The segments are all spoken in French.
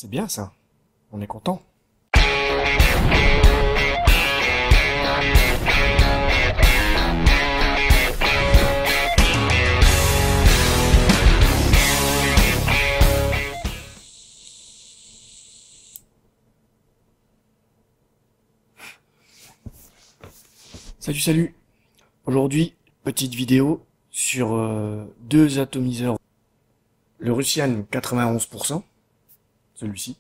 C'est bien ça, on est content. Salut. Aujourd'hui, petite vidéo sur deux atomiseurs. Le Russian 91%, celui-ci.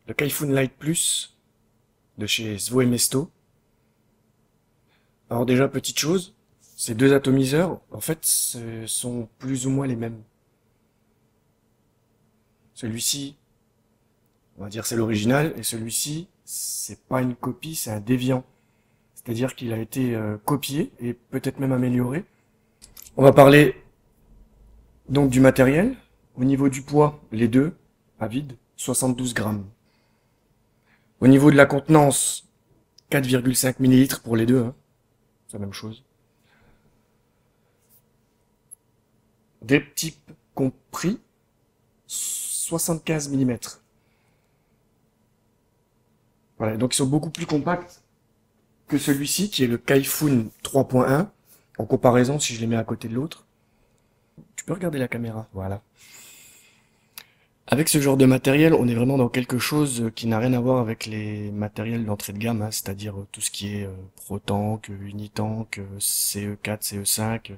Le Kaifun Light Plus de chez Svoemesto. Alors déjà, petite chose, ces deux atomiseurs, en fait, sont plus ou moins les mêmes. Celui-ci, on va dire c'est l'original, et celui-ci, c'est pas une copie, c'est un déviant. C'est-à-dire qu'il a été copié et peut-être même amélioré. On va parler donc du matériel. Au niveau du poids, les deux, à vide, 72 grammes. Au niveau de la contenance, 4,5 ml pour les deux, hein. C'est la même chose. Des types compris, 75 mm. Voilà, donc ils sont beaucoup plus compacts que celui-ci, qui est le Kaifun 3.1, en comparaison si je les mets à côté de l'autre. Tu peux regarder la caméra, voilà. Avec ce genre de matériel, on est vraiment dans quelque chose qui n'a rien à voir avec les matériels d'entrée de gamme, hein, c'est-à-dire tout ce qui est Protank, Unitank, CE4, CE5,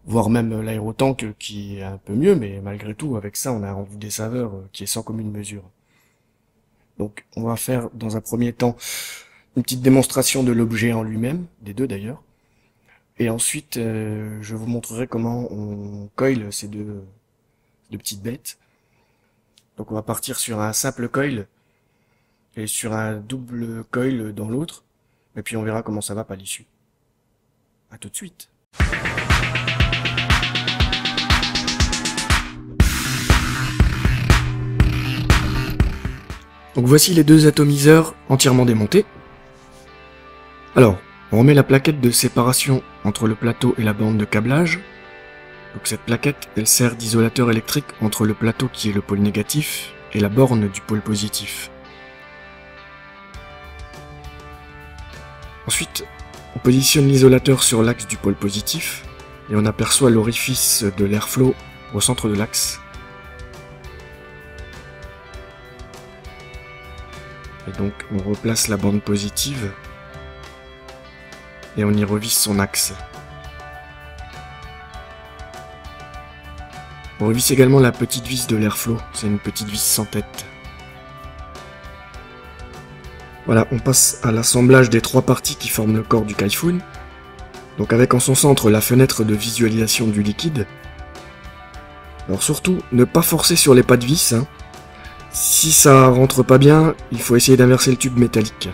voire même l'aérotank qui est un peu mieux, mais malgré tout, avec ça, on a un rendu des saveurs qui est sans commune mesure. Donc, on va faire dans un premier temps une petite démonstration de l'objet en lui-même, des deux d'ailleurs, et ensuite, je vous montrerai comment on coil ces deux petites bêtes. Donc on va partir sur un simple coil et sur un double coil dans l'autre. Et puis on verra comment ça va par l'issue. À tout de suite. Donc voici les deux atomiseurs entièrement démontés. Alors, on remet la plaquette de séparation entre le plateau et la bande de câblage. Donc cette plaquette, elle sert d'isolateur électrique entre le plateau qui est le pôle négatif et la borne du pôle positif. Ensuite, on positionne l'isolateur sur l'axe du pôle positif et on aperçoit l'orifice de l'airflow au centre de l'axe. Et donc on replace la bande positive et on y revisse son axe. On revisse également la petite vis de l'airflow, c'est une petite vis sans tête. Voilà, on passe à l'assemblage des trois parties qui forment le corps du Kaifun. Donc avec en son centre la fenêtre de visualisation du liquide. Alors surtout, ne pas forcer sur les pas de vis, hein. Si ça rentre pas bien, il faut essayer d'inverser le tube métallique.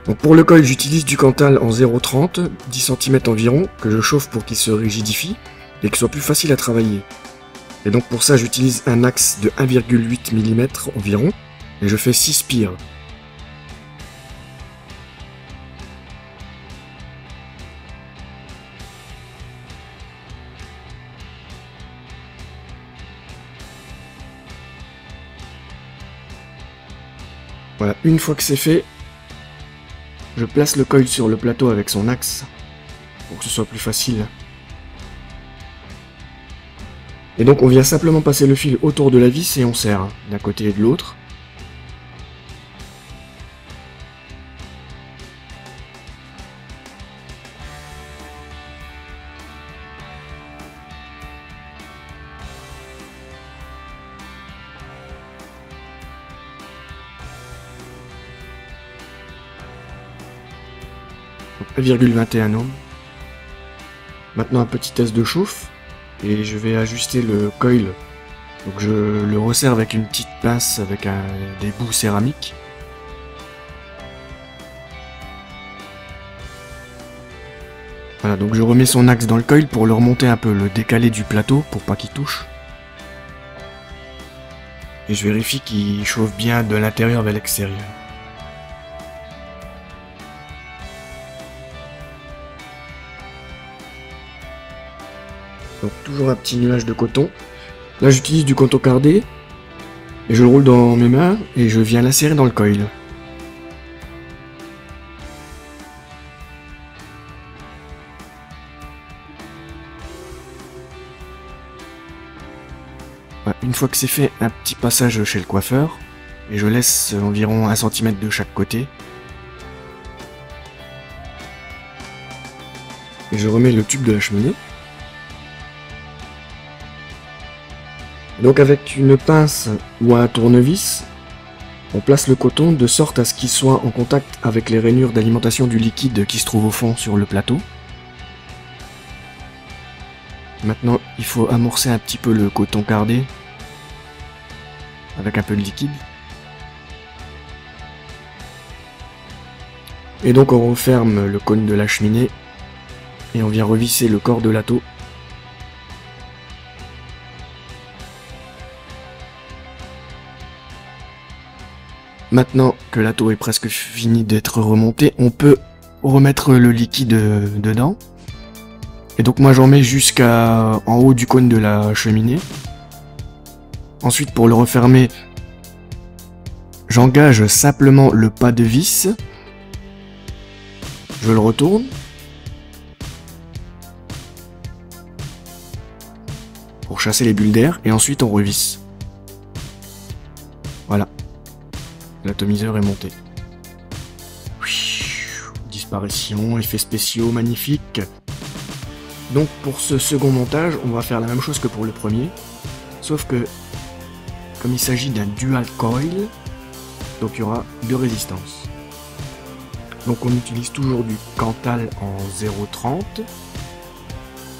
Donc pour le coil, j'utilise du Cantal en 0,30, 10 cm environ, que je chauffe pour qu'il se rigidifie et qu'il soit plus facile à travailler. Et donc pour ça, j'utilise un axe de 1,8 mm environ, et je fais 6 spires. Voilà, une fois que c'est fait, je place le coil sur le plateau avec son axe, pour que ce soit plus facile. Et donc on vient simplement passer le fil autour de la vis et on serre, d'un côté et de l'autre. Donc 1,21 ohms. Maintenant un petit test de chauffe et je vais ajuster le coil. Donc je le resserre avec une petite pince avec des bouts céramiques. Voilà, donc je remets son axe dans le coil pour le remonter un peu, le décaler du plateau pour pas qu'il touche. Et je vérifie qu'il chauffe bien de l'intérieur vers l'extérieur. Donc toujours un petit nuage de coton. Là j'utilise du coton cardé et je le roule dans mes mains et je viens l'insérer dans le coil. Une fois que c'est fait, un petit passage chez le coiffeur et je laisse environ 1 cm de chaque côté. Et je remets le tube de la cheminée. Donc avec une pince ou un tournevis, on place le coton de sorte à ce qu'il soit en contact avec les rainures d'alimentation du liquide qui se trouve au fond sur le plateau. Maintenant, il faut amorcer un petit peu le coton cardé avec un peu de liquide. Et donc on referme le cône de la cheminée et on vient revisser le corps de l'atteau. Maintenant que l'atteau est presque fini d'être remonté, on peut remettre le liquide dedans. Et donc moi j'en mets jusqu'à en haut du cône de la cheminée. Ensuite pour le refermer, j'engage simplement le pas de vis. Je le retourne. Pour chasser les bulles d'air et ensuite on revisse. Voilà. L'atomiseur est monté. Disparition, effets spéciaux, magnifique. Donc pour ce second montage, on va faire la même chose que pour le premier. Sauf que, comme il s'agit d'un dual coil, donc il y aura 2 résistances. Donc on utilise toujours du Cantal en 0,30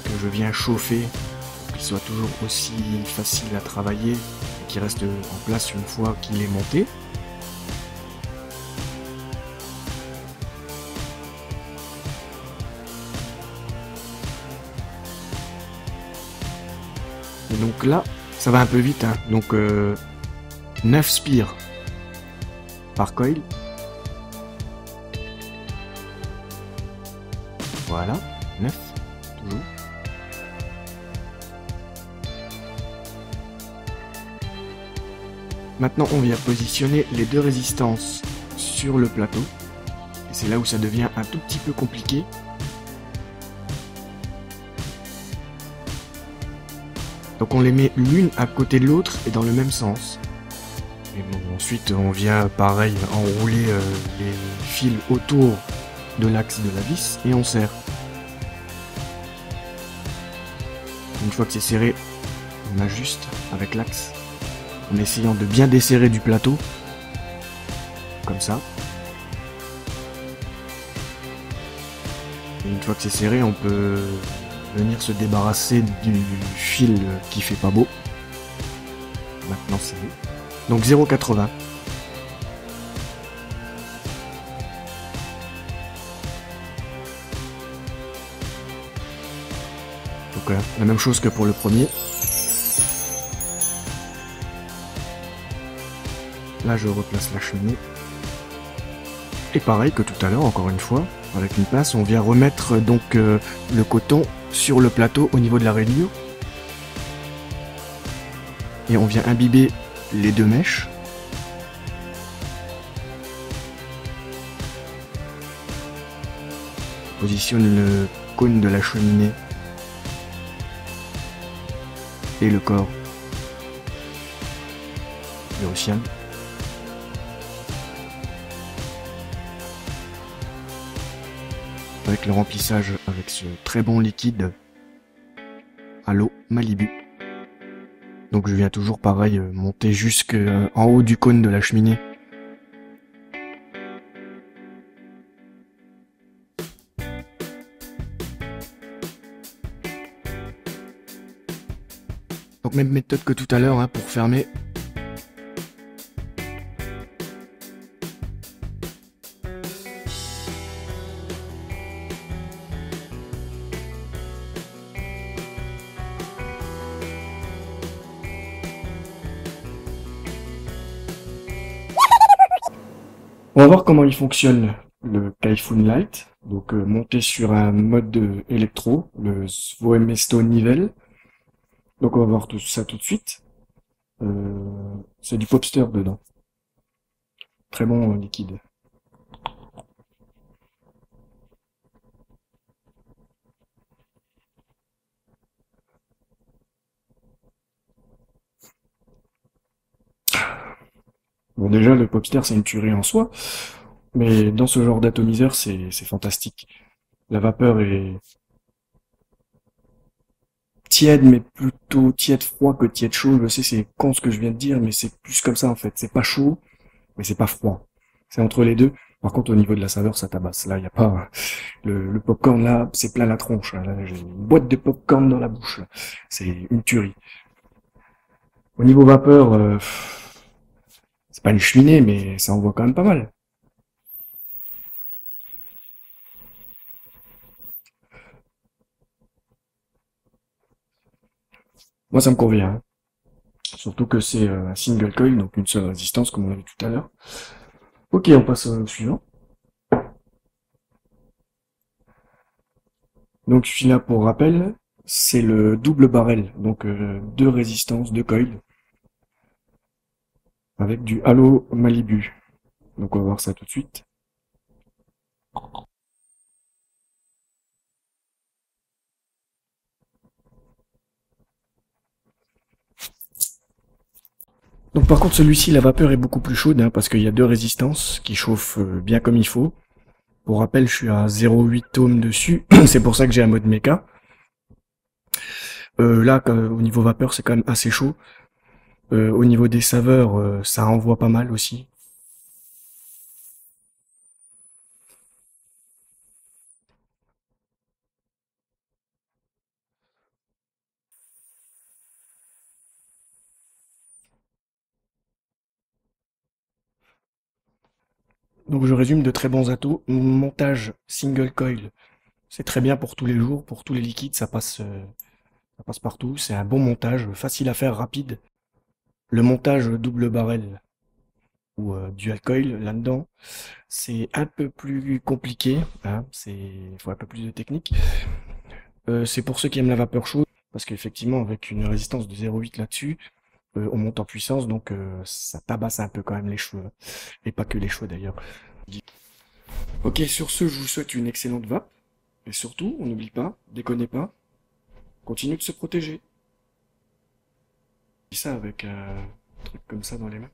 que je viens chauffer pour qu'il soit toujours aussi facile à travailler et qu'il reste en place une fois qu'il est monté. Et donc là, ça va un peu vite, hein. Donc 9 spires par coil. Voilà, 9, toujours. Maintenant, on vient positionner les 2 résistances sur le plateau. Et c'est là où ça devient un tout petit peu compliqué. Donc on les met l'une à côté de l'autre et dans le même sens. Et bon, ensuite on vient pareil enrouler les fils autour de l'axe de la vis et on serre. Une fois que c'est serré, on ajuste avec l'axe en essayant de bien desserrer du plateau. Comme ça. Et une fois que c'est serré, on peut venir se débarrasser du fil qui fait pas beau. Maintenant c'est bon. Donc 0,80. Donc la même chose que pour le premier. Là je replace la cheminée. Et pareil que tout à l'heure, encore une fois, avec une pince, on vient remettre donc le coton sur le plateau au niveau de la rainure. Et on vient imbiber les 2 mèches. On positionne le cône de la cheminée et le corps gaussian. Avec le remplissage avec ce très bon liquide à l'eau Malibu. Donc je viens toujours pareil monter jusqu'en haut du cône de la cheminée. Donc même méthode que tout à l'heure hein, pour fermer. On va voir comment il fonctionne le Kaifun Light. Donc monté sur un mode électro, le Svoemesto Nivel. Donc on va voir tout ça tout de suite. C'est du Popster dedans. Très bon liquide. Bon déjà le Popster c'est une tuerie en soi, mais dans ce genre d'atomiseur c'est fantastique. La vapeur est tiède, mais plutôt tiède froid que tiède chaud. Je sais c'est con ce que je viens de dire, mais c'est plus comme ça en fait. C'est pas chaud, mais c'est pas froid. C'est entre les deux. Par contre, au niveau de la saveur, ça tabasse. Là, il y a pas le popcorn là, c'est plein la tronche. Là, j'ai une boîte de popcorn dans la bouche. Là. C'est une tuerie. Au niveau vapeur, c'est pas une cheminée, mais ça envoie quand même pas mal. Moi, ça me convient. Hein. Surtout que c'est un single coil, donc une seule résistance, comme on l'a vu tout à l'heure. Ok, on passe au suivant. Donc celui-là, pour rappel, c'est le double barrel, donc deux résistances, deux coils, avec du Halo Malibu. Donc on va voir ça tout de suite. Donc par contre celui-ci, la vapeur est beaucoup plus chaude, hein, parce qu'il y a deux résistances qui chauffent bien comme il faut. Pour rappel, je suis à 0,8 ohms dessus, c'est pour ça que j'ai un mode méca. Là, au niveau vapeur, c'est quand même assez chaud. Au niveau des saveurs, ça envoie pas mal aussi. Donc je résume, de très bons atos. Montage single coil, c'est très bien pour tous les jours, pour tous les liquides, ça passe partout. C'est un bon montage, facile à faire, rapide. Le montage double barrel ou dual coil là-dedans, c'est un peu plus compliqué, hein, il faut un peu plus de technique. C'est pour ceux qui aiment la vapeur chaude, parce qu'effectivement, avec une résistance de 0,8 là-dessus, on monte en puissance, donc ça tabasse un peu quand même les cheveux. Et pas que les cheveux d'ailleurs. Ok, sur ce, je vous souhaite une excellente vape. Et surtout, on n'oublie pas, déconnez pas, continue de se protéger. Je dis ça avec un truc comme ça dans les mains.